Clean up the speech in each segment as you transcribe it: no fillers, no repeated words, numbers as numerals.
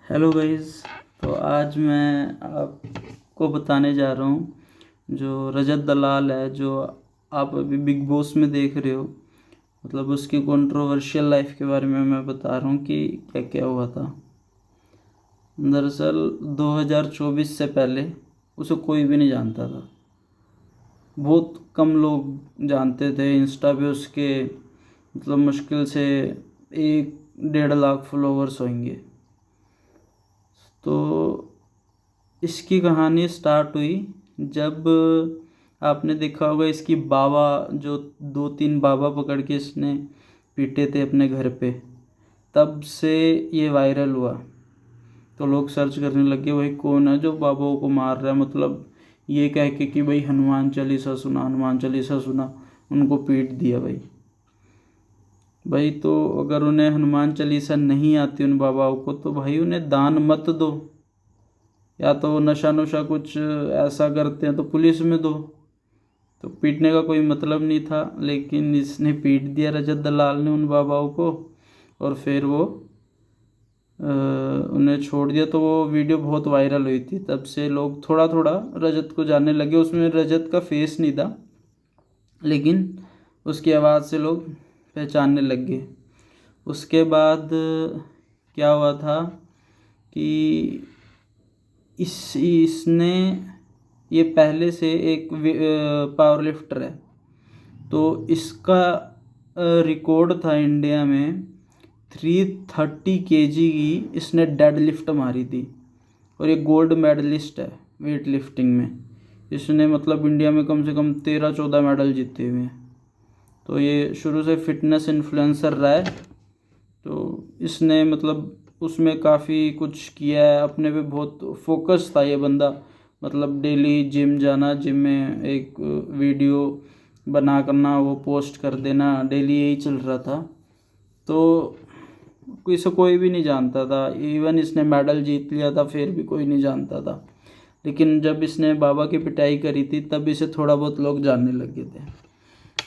Hello guys. तो आज मैं आपको बताने जा रहा हूँ जो रजत दलाल है, जो आप अभी बिग बॉस में देख रहे हो। मतलब उसकी कंट्रोवर्शियल लाइफ के बारे में मैं बता रहा हूँ कि क्या क्या हुआ था। दरअसल 2024 से पहले उसे कोई भी नहीं जानता था। बहुत कम लोग जानते थे। इंस्टा पे उसके मतलब मुश्किल से 1-1.5 लाख फॉलोवर्स होंगे। तो इसकी कहानी स्टार्ट हुई जब आपने देखा होगा इसकी बाबा, जो 2-3 बाबा पकड़ के इसने पीटे थे अपने घर पे, तब से ये वायरल हुआ। तो लोग सर्च करने लगे भाई कौन है जो बाबाओं को मार रहा है। मतलब ये कह के कि भाई हनुमान चालीसा सुना, हनुमान चालीसा सुना, उनको पीट दिया भाई। भाई तो अगर उन्हें हनुमान चालीसा नहीं आती उन बाबाओं को, तो भाई उन्हें दान मत दो, या तो नशा नुशा कुछ ऐसा करते हैं तो पुलिस में दो। तो पीटने का कोई मतलब नहीं था, लेकिन इसने पीट दिया रजत दलाल ने उन बाबाओं को। और फिर वो उन्हें छोड़ दिया। तो वो वीडियो बहुत वायरल हुई थी। तब से लोग थोड़ा थोड़ा रजत को जानने लगे। उसमें रजत का फेस नहीं था, लेकिन उसकी आवाज़ से लोग पहचानने लग गए। उसके बाद क्या हुआ था कि इसने ये पहले से एक पावर लिफ्टर है। तो इसका रिकॉर्ड था इंडिया में 330 kg की इसने डेड लिफ्ट मारी थी। और ये गोल्ड मेडलिस्ट है वेट लिफ्टिंग में। इसने मतलब इंडिया में कम से कम 13-14 मेडल जीते हुए हैं। तो ये शुरू से फिटनेस इन्फ्लुएंसर रहा है। तो इसने मतलब उसमें काफ़ी कुछ किया है। अपने पे बहुत फोकस था ये बंदा। मतलब डेली जिम जाना, जिम में एक वीडियो बना करना, वो पोस्ट कर देना, डेली यही चल रहा था। तो इसे कोई भी नहीं जानता था। इवन इसने मेडल जीत लिया था, फिर भी कोई नहीं जानता था। लेकिन जब इसने बाबा की पिटाई करी थी तब इसे थोड़ा बहुत लोग जानने लगे थे।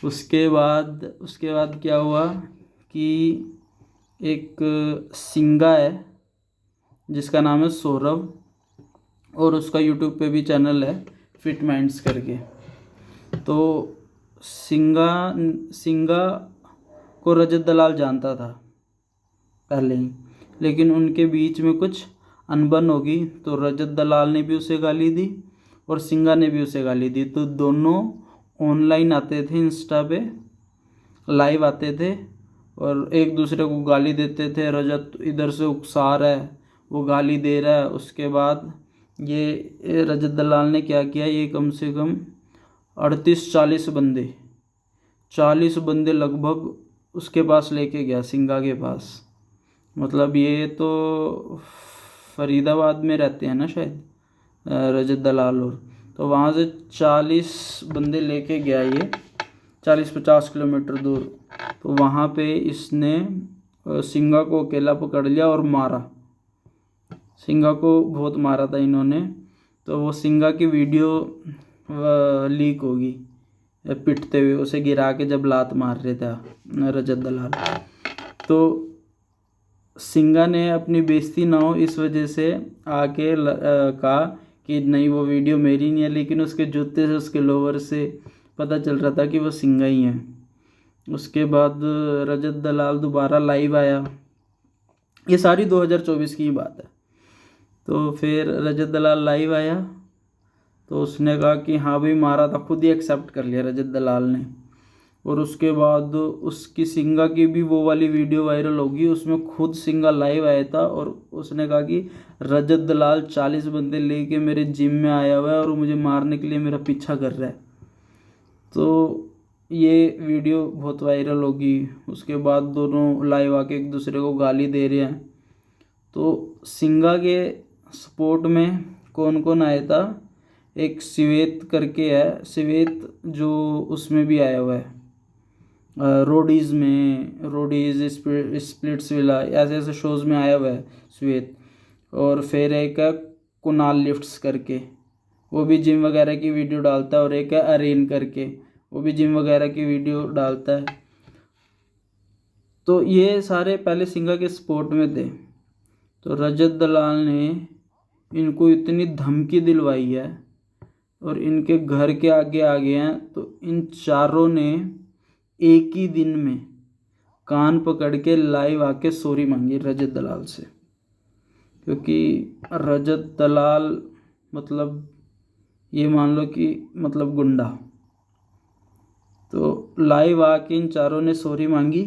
उसके बाद क्या हुआ कि एक सिंगा है जिसका नाम है सौरभ, और उसका यूट्यूब पे भी चैनल है फिट माइंड्स करके। तो सिंगा सिंगा को रजत दलाल जानता था पहले ही, लेकिन उनके बीच में कुछ अनबन होगी। तो रजत दलाल ने भी उसे गाली दी और सिंगा ने भी उसे गाली दी। तो दोनों ऑनलाइन आते थे, इंस्टा पे लाइव आते थे और एक दूसरे को गाली देते थे। रजत इधर से उकसा रहा है, वो गाली दे रहा है। उसके बाद ये रजत दलाल ने क्या किया, ये कम से कम 38-40 बंदे लगभग उसके पास लेके गया, सिंगा के पास। मतलब ये तो फरीदाबाद में रहते हैं ना शायद रजत दलाल। और तो वहाँ से 40 बंदे लेके गया ये, 40-50 किलोमीटर दूर। तो वहाँ पे इसने सिंगा को अकेला पकड़ लिया और मारा। सिंगा को बहुत मारा था इन्होंने। तो वो सिंगा की वीडियो लीक होगी, पिटते हुए उसे गिरा के जब लात मार रहे थे रजत दलाल। तो सिंगा ने अपनी बेइज्जती ना हो इस वजह से आके कहा कि नहीं वो वीडियो मेरी नहीं है। लेकिन उसके जूते से, उसके लोवर से पता चल रहा था कि वो सिंगा ही है। उसके बाद रजत दलाल दोबारा लाइव आया। ये सारी 2024 की ही बात है। तो फिर रजत दलाल लाइव आया तो उसने कहा कि हाँ भाई मारा था, खुद ही एक्सेप्ट कर लिया रजत दलाल ने। और उसके बाद उसकी सिंगा की भी वो वाली वीडियो वायरल होगी। उसमें खुद सिंगा लाइव आया था और उसने कहा कि रजत दलाल 40 बंदे लेके मेरे जिम में आया हुआ है और मुझे मारने के लिए मेरा पीछा कर रहा है। तो ये वीडियो बहुत वायरल होगी। उसके बाद दोनों लाइव आके एक दूसरे को गाली दे रहे हैं। तो सिंगा के सपोर्ट में कौन कौन आया था, एक श्वेत करके है, श्वेत जो उसमें भी आया हुआ है रोडीज़ में, रोडीज़ स्प्लिट्स विला, ऐसे ऐसे शोज़ में आया हुआ है श्वेत। और फिर एक है कुणाल लिफ्ट्स करके, वो भी जिम वगैरह की वीडियो डालता है। और एक है अरेन करके, वो भी जिम वगैरह की वीडियो डालता है। तो ये सारे पहले सिंगा के सपोर्ट में थे। तो रजत दलाल ने इनको इतनी धमकी दिलवाई है और इनके घर के आगे आ गए हैं, तो इन चारों ने एक ही दिन में कान पकड़ के लाइव आके सॉरी मांगी रजत दलाल से। क्योंकि रजत दलाल मतलब ये मान लो कि मतलब गुंडा। तो लाइव आके इन चारों ने सॉरी मांगी,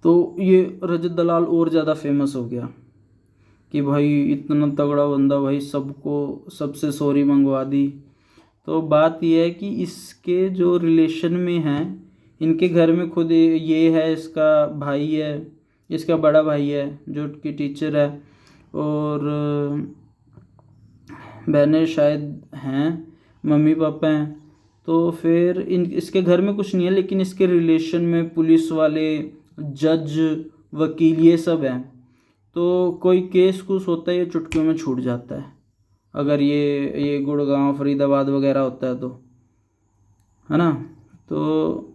तो ये रजत दलाल और ज़्यादा फेमस हो गया कि भाई इतना तगड़ा बंदा, भाई सबको सबसे सॉरी मंगवा दी। तो बात यह है कि इसके जो रिलेशन में हैं, इनके घर में खुद ये है, इसका भाई है, इसका बड़ा भाई है जो कि टीचर है, और बहनें शायद हैं, मम्मी पापा हैं। तो फिर इसके घर में कुछ नहीं है, लेकिन इसके रिलेशन में पुलिस वाले, जज, वकील ये सब हैं। तो कोई केस कुछ होता है ये चुटकियों में छूट जाता है, अगर ये गुड़गांव फरीदाबाद वगैरह होता है तो, है ना। तो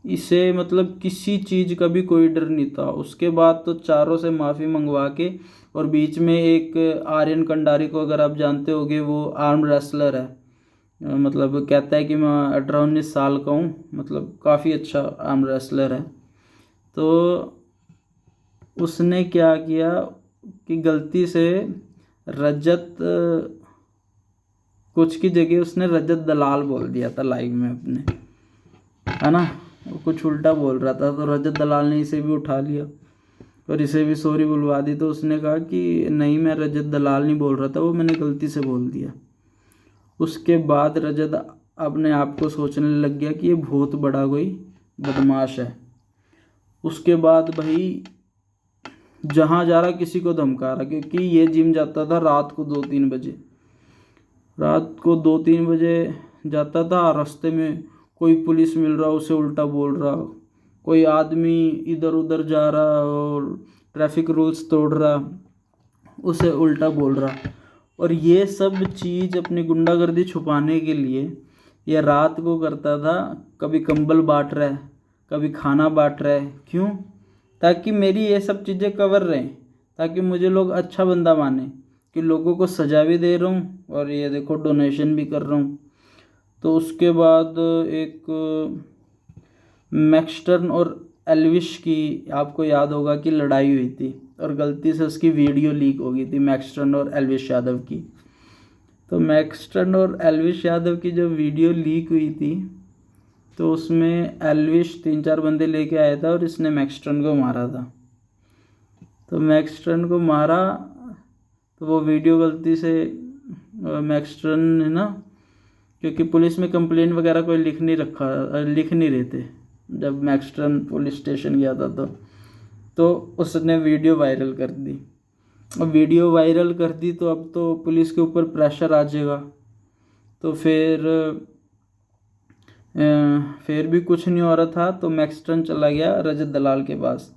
इसे मतलब किसी चीज़ का भी कोई डर नहीं था। उसके बाद तो चारों से माफ़ी मंगवा के, और बीच में एक आर्यन कंडारी को अगर आप जानते होगे, वो आर्म रेसलर है, मतलब कहता है कि मैं 18-19 साल का हूँ, मतलब काफ़ी अच्छा आर्म रेसलर है। तो उसने क्या किया कि गलती से रजत कुछ की जगह उसने रजत दलाल बोल दिया था लाइव में अपने, है ना। वो कुछ उल्टा बोल रहा था, तो रजत दलाल ने इसे भी उठा लिया और इसे भी सॉरी बुलवा दी। तो उसने कहा कि नहीं, मैं रजत दलाल नहीं बोल रहा था, वो मैंने गलती से बोल दिया। उसके बाद रजत अपने आप को सोचने लग गया कि ये बहुत बड़ा कोई बदमाश है। उसके बाद भाई जहाँ जा रहा किसी को धमका रहा, क्योंकि ये जिम जाता था रात को 2-3 बजे, रात को 2-3 बजे जाता था। रास्ते में कोई पुलिस मिल रहा उसे उल्टा बोल रहा, कोई आदमी इधर उधर जा रहा और ट्रैफिक रूल्स तोड़ रहा उसे उल्टा बोल रहा। और ये सब चीज़ अपनी गुंडागर्दी छुपाने के लिए ये रात को करता था। कभी कंबल बांट रहा है, कभी खाना बांट रहा है। क्यों? ताकि मेरी ये सब चीज़ें कवर रहें, ताकि मुझे लोग अच्छा बंदा माने कि लोगों को सज़ा भी दे रहा हूँ और ये देखो डोनेशन भी कर रहा हूँ। तो उसके बाद एक मैक्सटर्न और एल्विश की आपको याद होगा कि लड़ाई हुई थी, और गलती से उसकी वीडियो लीक हो गई थी, मैक्सटर्न और एल्विश यादव की। तो मैक्सटर्न और एल्विश यादव की जो वीडियो लीक हुई थी, तो उसमें एल्विश 3-4 बंदे लेके आया था और इसने मैक्सटर्न को मारा था। तो मैक्सटर्न को मारा तो वो वीडियो गलती से मैक्सटर्न है ना, क्योंकि पुलिस में कंप्लेंट वगैरह कोई लिख नहीं रहे थे जब मैक्सटर्न पुलिस स्टेशन गया था। तो उसने वीडियो वायरल कर दी। अब वीडियो वायरल कर दी तो अब तो पुलिस के ऊपर प्रेशर आ जाएगा। तो फिर भी कुछ नहीं हो रहा था, तो मैक्सटर्न चला गया रजत दलाल के पास।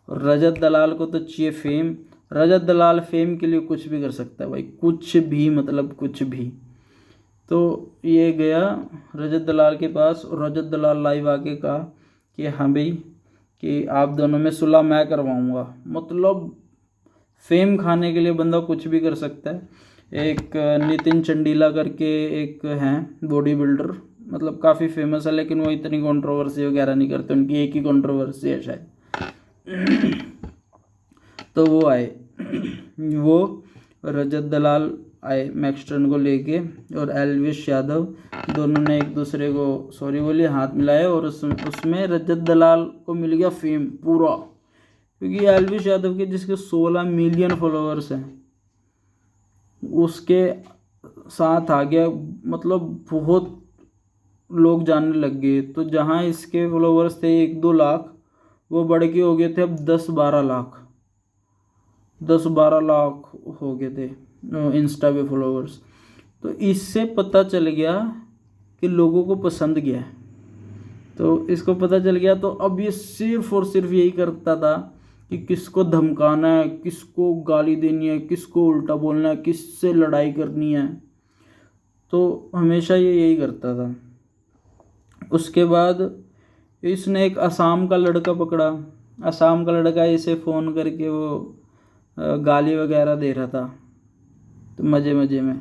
और रजत दलाल को तो चाहिए फेम। रजत दलाल फेम के लिए कुछ भी कर सकता है भाई, कुछ भी, मतलब कुछ भी। तो ये गया रजत दलाल के पास, और रजत दलाल लाइव आके कहा कि हाँ भाई, कि आप दोनों में सुलह मैं करवाऊँगा। मतलब फेम खाने के लिए बंदा कुछ भी कर सकता है। एक नितिन चंडीला करके एक हैं बॉडी बिल्डर, मतलब काफ़ी फेमस है, लेकिन वो इतनी कंट्रोवर्सी वगैरह नहीं करते, उनकी एक ही कंट्रोवर्सी है शायद। तो वो आए, वो रजत दलाल आए मैक्सटर्न को लेके, और एल्विश यादव, दोनों ने एक दूसरे को सॉरी बोली, हाथ मिलाए, और उसमें रजत दलाल को मिल गया फेम पूरा। क्योंकि एल्विश यादव के जिसके 16 मिलियन फॉलोअर्स हैं, उसके साथ आ गया, मतलब बहुत लोग जानने लग गए। तो जहाँ इसके फॉलोअर्स थे 1-2 लाख, वो बढ़ के हो गए थे अब 10-12 लाख, 10-12 लाख हो गए थे इंस्टा पे फॉलोअर्स। तो इससे पता चल गया कि लोगों को पसंद गया है। तो इसको पता चल गया, तो अब ये सिर्फ और सिर्फ यही करता था कि किसको धमकाना है, किसको गाली देनी है, किसको उल्टा बोलना है, किससे लड़ाई करनी है। तो हमेशा ये यही करता था। उसके बाद इसने एक असम का लड़का पकड़ा, असम का लड़का इसे फ़ोन करके वो गाली वगैरह दे रहा था, तो मज़े मज़े में।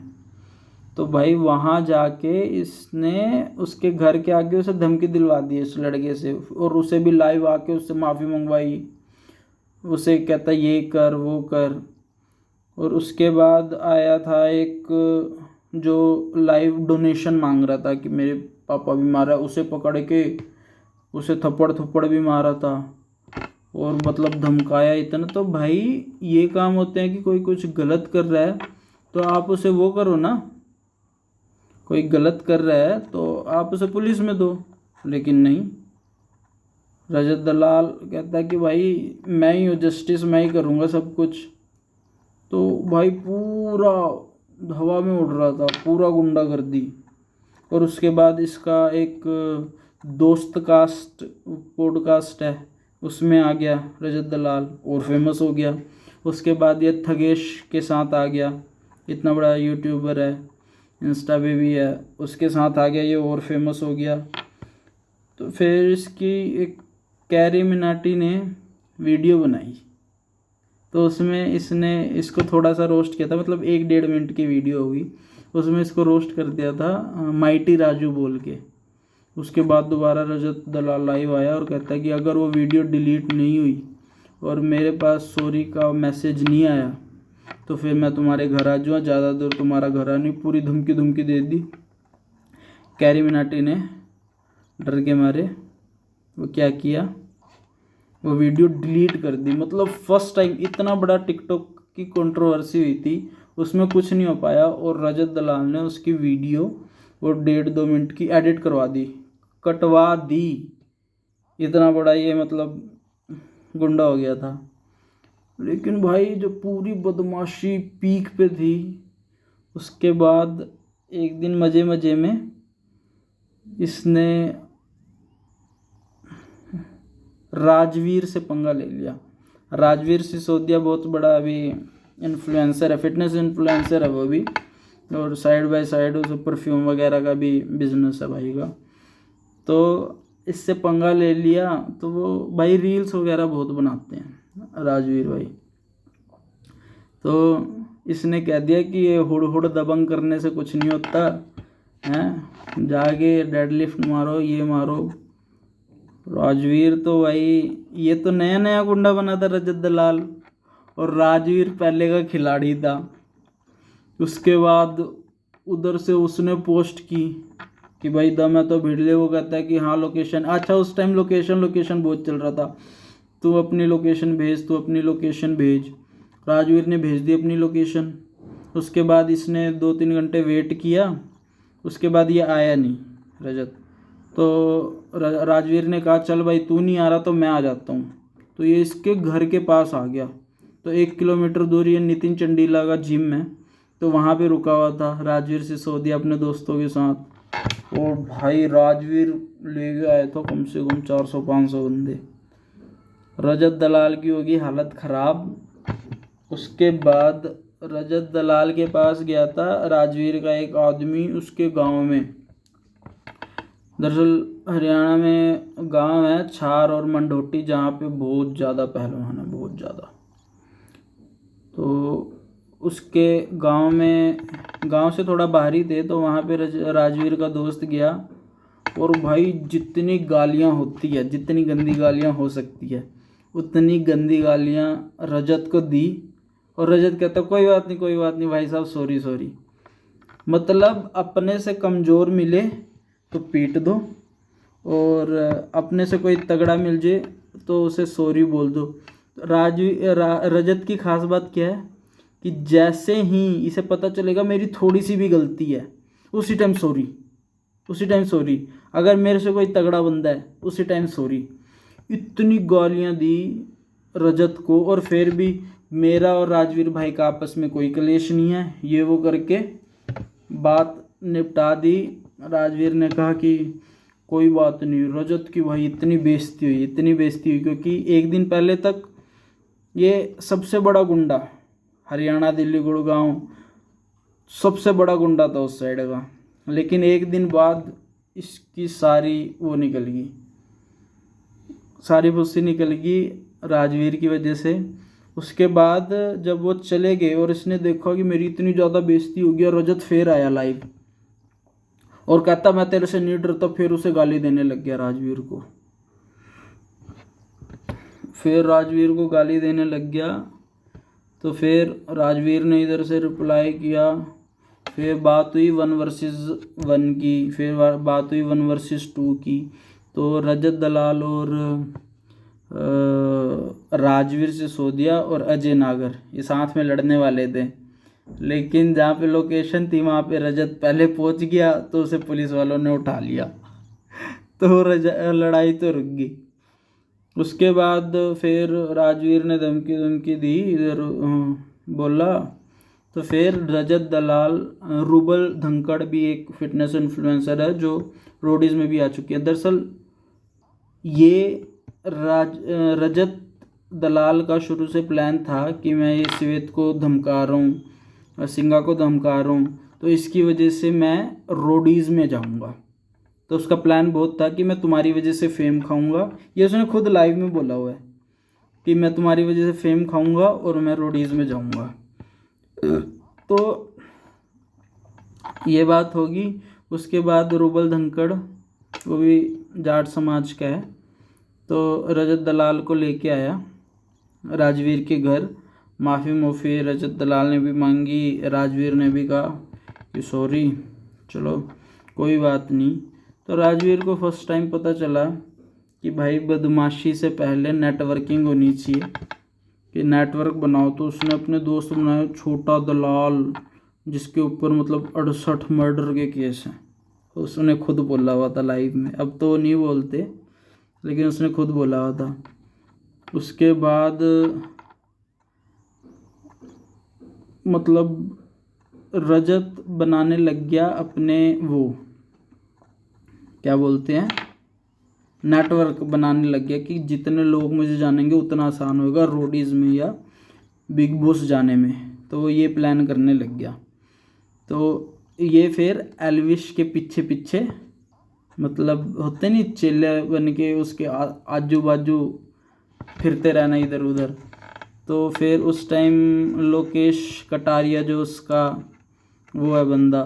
तो भाई वहाँ जाके इसने उसके घर के आगे उसे धमकी दिलवा दी उस लड़के से, और उसे भी लाइव आके उससे माफ़ी मंगवाई, उसे कहता ये कर वो कर। और उसके बाद आया था एक जो लाइव डोनेशन मांग रहा था कि मेरे पापा भी मारा, उसे पकड़ के उसे थप्पड़ थप्पड़ भी मारा था, और मतलब धमकाया इतना। तो भाई ये काम होते हैं कि कोई कुछ गलत कर रहा है तो आप उसे वो करो ना, कोई गलत कर रहा है तो आप उसे पुलिस में दो, लेकिन नहीं। रजत दलाल कहता है कि भाई मैं ही हूँ जस्टिस, मैं ही करूँगा सब कुछ। तो भाई पूरा हवा में उड़ रहा था, पूरा गुंडागर्दी। और उसके बाद इसका एक दोस्त कास्ट पॉडकास्ट है, उसमें आ गया रजत दलाल और फेमस हो गया। उसके बाद ये थगेश के साथ आ गया, इतना बड़ा यूट्यूबर है, इंस्टा पे भी है, उसके साथ आ गया ये और फेमस हो गया। तो फिर इसकी एक कैरी मिनाटी ने वीडियो बनाई, तो उसमें इसने इसको थोड़ा सा रोस्ट किया था, मतलब 1-1.5 मिनट की वीडियो होगी, उसमें इसको रोस्ट कर दिया था माइटी राजू बोल के। उसके बाद दोबारा रजत दलाल लाइव आया और कहता है कि अगर वो वीडियो डिलीट नहीं हुई और मेरे पास सॉरी का मैसेज नहीं आया तो फिर मैं तुम्हारे घर आ जाऊँगा, ज़्यादा दूर तुम्हारा घर आ नहीं। पूरी धमकी धमकी दे दी। कैरी मिनाटी ने डर के मारे वो क्या किया, वो वीडियो डिलीट कर दी। मतलब फर्स्ट टाइम इतना बड़ा टिकटॉक की कंट्रोवर्सी हुई थी, उसमें कुछ नहीं हो पाया, और रजत दलाल ने उसकी वीडियो वो 1.5-2 मिनट की एडिट करवा दी, कटवा दी। इतना बड़ा ये मतलब गुंडा हो गया था। लेकिन भाई जो पूरी बदमाशी पीक पे थी, उसके बाद एक दिन मज़े मज़े में इसने राजवीर से पंगा ले लिया। राजवीर सिसोदिया बहुत बड़ा अभी इन्फ्लुएंसर है, फिटनेस इन्फ्लुएंसर है वो भी, और साइड बाय साइड उसे परफ्यूम वगैरह का भी बिजनेस है भाई का। तो इससे पंगा ले लिया, तो वो भाई रील्स वगैरह बहुत बनाते हैं राजवीर भाई। तो इसने कह दिया कि ये हुड़ हुड़ दबंग करने से कुछ नहीं होता हैं, जाके डेडलिफ्ट मारो, ये मारो। राजवीर तो भाई ये तो नया नया गुंडा बना था रजत दलाल, और राजवीर पहले का खिलाड़ी था। उसके बाद उधर से उसने पोस्ट की कि भाई दम है तो भिड़ ले। वो कहता है कि हाँ लोकेशन, अच्छा उस टाइम लोकेशन बहुत चल रहा था, तू अपनी लोकेशन भेज, तू अपनी लोकेशन भेज। राजवीर ने भेज दी अपनी लोकेशन। उसके बाद इसने 2-3 घंटे वेट किया, उसके बाद ये आया नहीं रजत। तो राजवीर ने कहा चल भाई तू नहीं आ रहा तो मैं आ जाता हूँ। तो ये इसके घर के पास आ गया। तो 1 किलोमीटर दूर ये नितिन चंडीला का जिम है, तो वहाँ पे रुका हुआ था राजवीर सिसोदिया अपने दोस्तों के साथ। और भाई राजवीर ले गया आया था कम से कम 400-500 बंदे। रजत दलाल की होगी हालत ख़राब। उसके बाद रजत दलाल के पास गया था राजवीर का एक आदमी उसके गांव में। दरअसल हरियाणा में गांव है छार और मंडोटी, जहाँ पे बहुत ज़्यादा पहलवान है, बहुत ज़्यादा। तो उसके गांव में, गांव से थोड़ा बाहर ही थे, तो वहाँ पे राजवीर का दोस्त गया, और भाई जितनी गालियाँ होती है, जितनी गंदी गालियाँ हो सकती है उतनी गंदी गालियाँ रजत को दी। और रजत कहता कोई बात नहीं कोई बात नहीं भाई साहब, सॉरी सॉरी। मतलब अपने से कमज़ोर मिले तो पीट दो, और अपने से कोई तगड़ा मिल जाए तो उसे सॉरी बोल दो। रजत की खास बात क्या है कि जैसे ही इसे पता चलेगा मेरी थोड़ी सी भी गलती है, उसी टाइम सॉरी, उसी टाइम सॉरी। अगर मेरे से कोई तगड़ा बंदा है उसी टाइम सॉरी। इतनी गालियाँ दी रजत को, और फिर भी मेरा और राजवीर भाई का आपस में कोई क्लेश नहीं है, ये वो करके बात निपटा दी। राजवीर ने कहा कि कोई बात नहीं। रजत की भाई इतनी बेइज्जती हुई, इतनी बेइज्जती हुई, क्योंकि एक दिन पहले तक ये सबसे बड़ा गुंडा, हरियाणा दिल्ली गुड़गांव सबसे बड़ा गुंडा था उस साइड का, लेकिन एक दिन बाद इसकी सारी वो निकल गई, सारी भूसी निकल गई राजवीर की वजह से। उसके बाद जब वो चले गए और इसने देखा कि मेरी इतनी ज़्यादा बेइज्जती हो गई, और रजत फिर आया लाइव और कहता मैं तेरे से नहीं डरता, फिर उसे गाली देने लग गया राजवीर को। फिर राजवीर को गाली देने लग गया, तो फिर राजवीर ने इधर से रिप्लाई किया। फिर बात हुई 1 वर्सेस 1 की, फिर बात हुई 1 वर्सेस 2 की। तो रजत दलाल और राजवीर सिसोदिया और अजय नागर ये साथ में लड़ने वाले थे, लेकिन जहाँ पे लोकेशन थी वहाँ पे रजत पहले पहुँच गया, तो उसे पुलिस वालों ने उठा लिया। तो लड़ाई तो रुक गई। उसके बाद फिर राजवीर ने धमकी दी, इधर बोला। तो फिर रजत दलाल, रूबल धंकड़ भी एक फिटनेस इन्फ्लुएंसर है जो रोडीज में भी आ चुकी है। दरअसल ये रजत दलाल का शुरू से प्लान था कि मैं ये श्वेत को धमका रहा हूँ, सिंगा को धमका रहा हूँ, तो इसकी वजह से मैं रोडीज में जाऊँगा। तो उसका प्लान बहुत था कि मैं तुम्हारी वजह से फेम खाऊंगा। ये उसने खुद लाइव में बोला हुआ है कि मैं तुम्हारी वजह से फेम खाऊंगा और मैं रोडीज में जाऊंगा। तो ये बात होगी। उसके बाद रूबल धनखड़, वो भी जाट समाज का है, तो रजत दलाल को लेके आया राजवीर के घर। माफ़ी रजत दलाल ने भी मांगी, राजवीर ने भी कहा कि सॉरी, चलो कोई बात नहीं। तो राजवीर को फर्स्ट टाइम पता चला कि भाई बदमाशी से पहले नेटवर्किंग होनी चाहिए, कि नेटवर्क बनाओ। तो उसने अपने दोस्त बनाए छोटा दलाल, जिसके ऊपर मतलब 68 मर्डर के केस हैं। उसने खुद बोला हुआ था लाइव में, अब तो नहीं बोलते, लेकिन उसने खुद बोला हुआ था। उसके बाद मतलब रजत बनाने लग गया अपने वो क्या बोलते हैं, नेटवर्क बनाने लग गया कि जितने लोग मुझे जानेंगे उतना आसान होगा रोडीज़ में या बिग बॉस जाने में। तो वो ये प्लान करने लग गया। तो ये फिर एल्विश के पीछे पीछे, मतलब होते नहीं चेले बन के उसके आजू बाजू फिरते रहना इधर उधर। तो फिर उस टाइम लोकेश कटारिया जो उसका वो है बंदा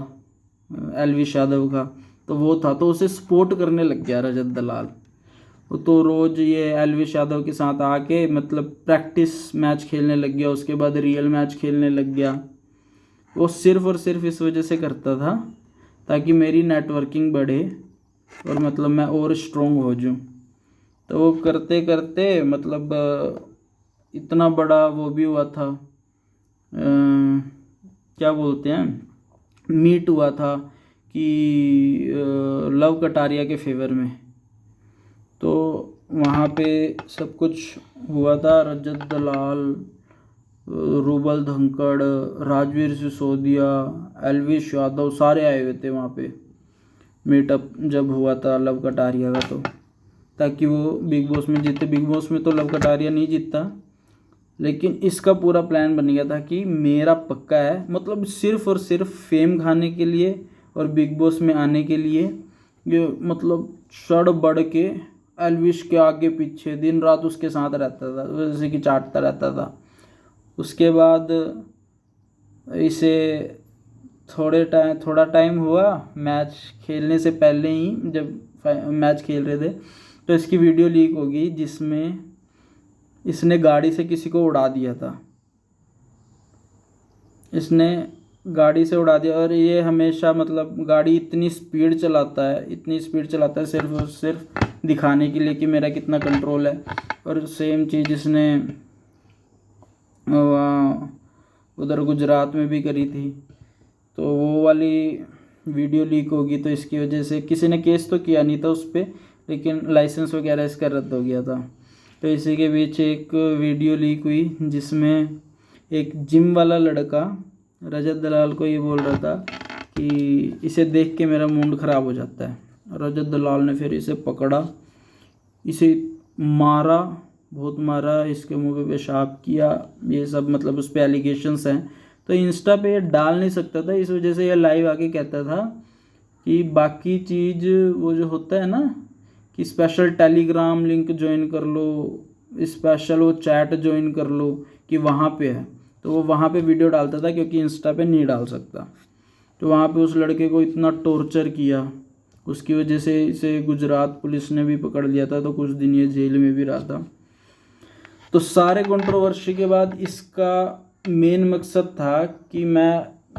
एल्विश यादव का, तो वो था, तो उसे सपोर्ट करने लग गया रजत दलाल। तो रोज़ ये एल्विश यादव के साथ आके मतलब प्रैक्टिस मैच खेलने लग गया, उसके बाद रियल मैच खेलने लग गया। वो सिर्फ़ और सिर्फ इस वजह से करता था ताकि मेरी नेटवर्किंग बढ़े और मतलब मैं और स्ट्रॉन्ग हो जाऊँ। तो वो करते करते मतलब इतना बड़ा वो भी हुआ था, क्या बोलते हैं, मीट हुआ था कि लव कटारिया के फेवर में। तो वहाँ पे सब कुछ हुआ था। रजत दलाल, रूबल धनखड़, राजवीर सिसोदिया, एल्विश यादव सारे आए हुए थे वहाँ पे मीटअप जब हुआ था लव कटारिया का, तो ताकि वो बिग बॉस में जीते। बिग बॉस में तो लव कटारिया नहीं जीतता, लेकिन इसका पूरा प्लान बन गया था कि मेरा पक्का है, मतलब सिर्फ़ और सिर्फ फेम खाने के लिए और बिग बॉस में आने के लिए ये मतलब सड़ बढ़ के एल्विश के आगे पीछे दिन रात उसके साथ रहता था, जैसे कि चाटता रहता था। उसके बाद इसे थोड़ा टाइम हुआ मैच खेलने से पहले ही, जब मैच खेल रहे थे तो इसकी वीडियो लीक हो गई जिसमें इसने गाड़ी से किसी को उड़ा दिया था। इसने गाड़ी से उड़ा दिया, और ये हमेशा मतलब गाड़ी इतनी स्पीड चलाता है सिर्फ और सिर्फ दिखाने के लिए कि मेरा कितना कंट्रोल है। और सेम चीज़ इसने उधर गुजरात में भी करी थी। तो वो वाली वीडियो लीक होगी, तो इसकी वजह से किसी ने केस तो किया नहीं था उस पर, लेकिन लाइसेंस वगैरह इसका रद्द हो गया था। तो इसी के बीच एक वीडियो लीक हुई जिसमें एक जिम वाला लड़का रजत दलाल को ये बोल रहा था कि इसे देख के मेरा मूड ख़राब हो जाता है। रजत दलाल ने फिर इसे पकड़ा, इसे मारा, बहुत मारा, इसके मुंह पे पेशाब किया, ये सब मतलब उस पर एलिगेशंस हैं। तो इंस्टा पे ये डाल नहीं सकता था, इस वजह से ये लाइव आके कहता था कि बाकी चीज़ वो जो होता है ना कि स्पेशल टेलीग्राम लिंक ज्वाइन कर लो, स्पेशल वो चैट ज्वाइन कर लो कि वहाँ पे है। तो वो वहाँ पे वीडियो डालता था क्योंकि इंस्टा पे नहीं डाल सकता। तो वहाँ पे उस लड़के को इतना टॉर्चर किया, उसकी वजह से इसे गुजरात पुलिस ने भी पकड़ लिया था, तो कुछ दिन ये जेल में भी रहा था। तो सारे कंट्रोवर्सी के बाद इसका मेन मकसद था कि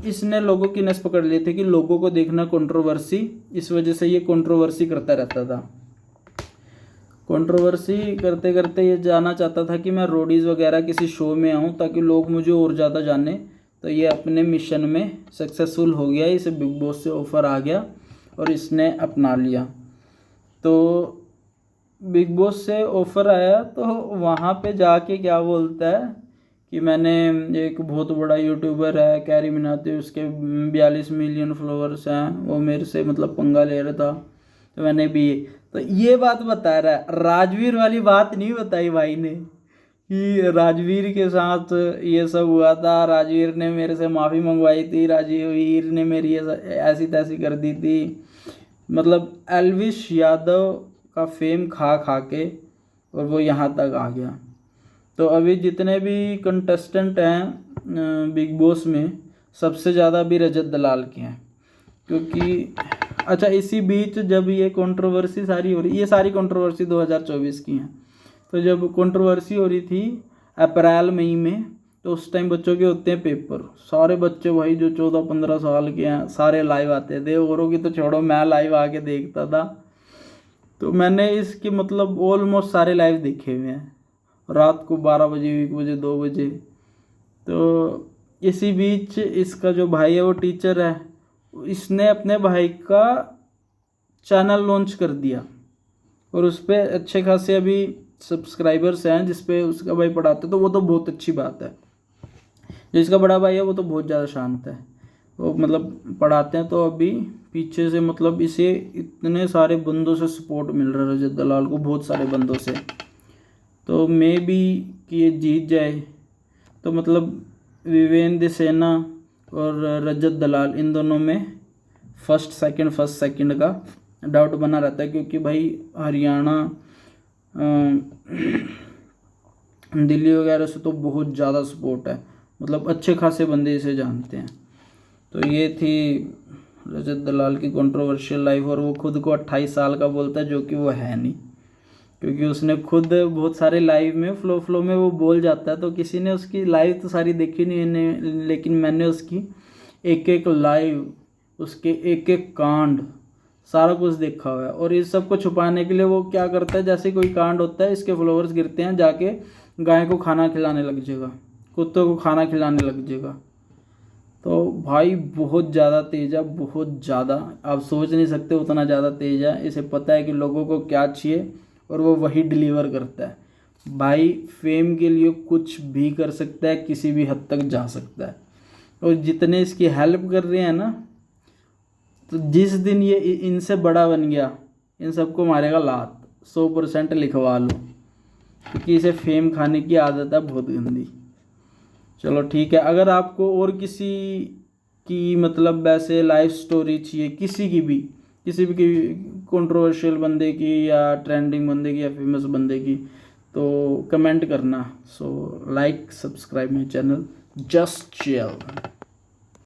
इसने लोगों की नस पकड़ ली थी कि लोगों को देखना कंट्रोवर्सी, इस वजह से ये कंट्रोवर्सी करता रहता था। कंट्रोवर्सी करते करते ये जाना चाहता था कि मैं रोडीज़ वगैरह किसी शो में आऊँ ताकि लोग मुझे और ज़्यादा जाने। तो ये अपने मिशन में सक्सेसफुल हो गया, इसे बिग बॉस से ऑफ़र आ गया और इसने अपना लिया। तो बिग बॉस से ऑफ़र आया तो वहाँ पे जाके क्या बोलता है कि मैंने, एक बहुत बड़ा यूट्यूबर है कैरी मिनाती, उसके 42 मिलियन फॉलोअर्स हैं, वो मेरे से मतलब पंगा ले रहा था, तो मैंने भी, तो ये बात बता रहा है। राजवीर वाली बात नहीं बताई भाई ने कि राजवीर के साथ ये सब हुआ था, राजवीर ने मेरे से माफ़ी मंगवाई थी, राजवीर ने मेरी ऐसी तैसी कर दी थी। मतलब एल्विश यादव का फेम खा खा के और वो यहाँ तक आ गया। तो अभी जितने भी कंटेस्टेंट हैं बिग बॉस में, सबसे ज़्यादा अभी रजत दलाल के हैं, क्योंकि अच्छा इसी बीच जब ये कंट्रोवर्सी सारी हो रही, ये सारी कंट्रोवर्सी 2024 की हैं, तो जब कंट्रोवर्सी हो रही थी अप्रैल मई में, तो उस टाइम बच्चों के होते हैं पेपर, सारे बच्चे भाई जो 14-15 साल के हैं सारे लाइव आते थे, औरों की तो छोड़ो, मैं लाइव आके देखता था। तो मैंने इसके मतलब ऑलमोस्ट सारे लाइव देखे हुए हैं, रात को 12 बजे, 1 बजे, 2 बजे। तो इसी बीच इसका जो भाई है वो टीचर है, इसने अपने भाई का चैनल लॉन्च कर दिया और उस पर अच्छे खासे अभी सब्सक्राइबर्स हैं जिस पे उसका भाई पढ़ाते, तो वो तो बहुत अच्छी बात है। जो इसका बड़ा भाई है वो तो बहुत ज़्यादा शांत है, वो मतलब पढ़ाते हैं। तो अभी पीछे से मतलब इसे इतने सारे बंदों से सपोर्ट मिल रहा है रजत दलाल को, बहुत सारे बंदों से। तो मे भी कि ये जीत जाए, तो मतलब विवेंद्र सेना और रजत दलाल इन दोनों में फर्स्ट सेकंड का डाउट बना रहता है, क्योंकि भाई हरियाणा दिल्ली वगैरह से तो बहुत ज़्यादा सपोर्ट है, मतलब अच्छे खासे बंदे इसे जानते हैं। तो ये थी रजत दलाल की कंट्रोवर्शियल लाइफ, और वो खुद को 28 साल का बोलता है, जो कि वो है नहीं, क्योंकि उसने खुद बहुत सारे लाइव में फ्लो में वो बोल जाता है। तो किसी ने उसकी लाइव तो सारी देखी नहीं, लेकिन मैंने उसकी एक एक लाइव, उसके एक एक कांड सारा कुछ देखा हुआ है। और इस सब को छुपाने के लिए वो क्या करता है, जैसे कोई कांड होता है, इसके फॉलोअर्स गिरते हैं, जाके गाय को खाना खिलाने लग जाएगा, कुत्तों को खाना खिलाने लग जाएगा। तो भाई बहुत ज़्यादा तेज है, बहुत ज़्यादा, आप सोच नहीं सकते उतना ज़्यादा तेज है। इसे पता है कि लोगों को क्या चाहिए और वो वही डिलीवर करता है। भाई फेम के लिए कुछ भी कर सकता है, किसी भी हद तक जा सकता है। और जितने इसकी हेल्प कर रहे हैं ना, तो जिस दिन ये इनसे बड़ा बन गया, इन सबको मारेगा लात, 100% लिखवा लो, क्योंकि इसे फेम खाने की आदत है बहुत गंदी। चलो ठीक है, अगर आपको और किसी की मतलब वैसे लाइफ स्टोरी चाहिए, किसी भी की कंट्रोवर्शियल बंदे की या ट्रेंडिंग बंदे की या फेमस बंदे की, तो कमेंट करना। So like subscribe my channel just chill.